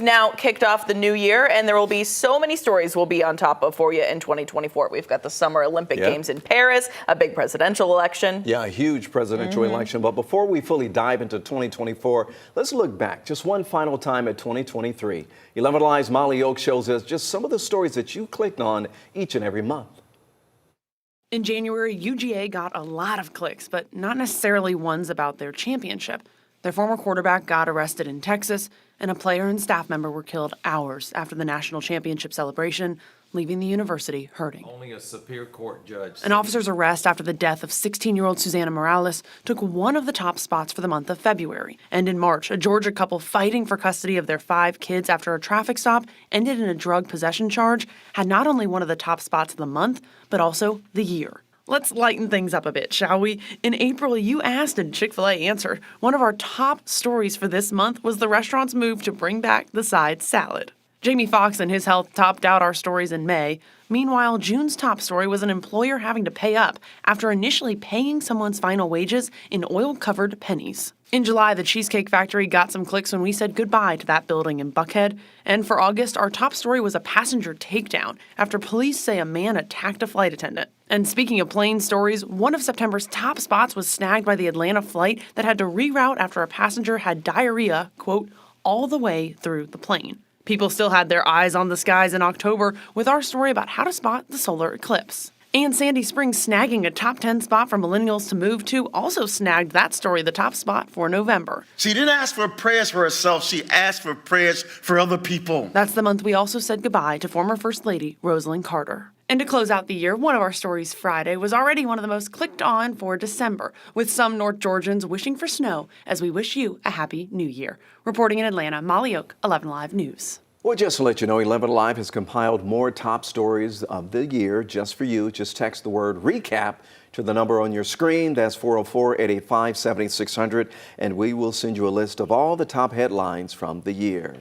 Now kicked off the new year, and there will be so many stories we'll be on top of for you in 2024. We've got the Summer Olympic Games in Paris, a big presidential election. Yeah, a huge presidential election. But before we fully dive into 2024, let's look back just one final time at 2023. 11 Alive's Molly Oak shows us just some of the stories that you clicked on each and every month. In January, UGA got a lot of clicks, but not necessarily ones about their championship. Their former quarterback got arrested in Texas, and a player and staff member were killed hours after the national championship celebration, leaving the university hurting. Only a Superior Court judge. An officer's arrest after the death of 16-year-old Susana Morales took one of the top spots for the month of February. And in March, a Georgia couple fighting for custody of their 5 kids after a traffic stop ended in a drug possession charge had not only one of the top spots of the month, but also the year. Let's lighten things up a bit, shall we? In April, you asked and Chick-fil-A answered. One of our top stories for this month was the restaurant's move to bring back the side salad. Jamie Foxx and his health topped out our stories in May. Meanwhile, June's top story was an employer having to pay up after initially paying someone's final wages in oil-covered pennies. In July, the Cheesecake Factory got some clicks when we said goodbye to that building in Buckhead. And for August, our top story was a passenger takedown after police say a man attacked a flight attendant. And speaking of plane stories, one of September's top spots was snagged by the Atlanta flight that had to reroute after a passenger had diarrhea, quote, all the way through the plane. People still had their eyes on the skies in October with our story about how to spot the solar eclipse. And Sandy Springs snagging a top 10 spot for millennials to move to also snagged that story the top spot for November. She didn't ask for prayers for herself, she asked for prayers for other people. That's the month we also said goodbye to former First Lady Rosalynn Carter. And to close out the year, one of our stories Friday was already one of the most clicked on for December, with some North Georgians wishing for snow as we wish you a happy new year. Reporting in Atlanta, Molly Oak, 11 Alive News. Well, just to let you know, 11 Alive has compiled more top stories of the year just for you. Just text the word recap to the number on your screen. That's 404-885-7600, and we will send you a list of all the top headlines from the year.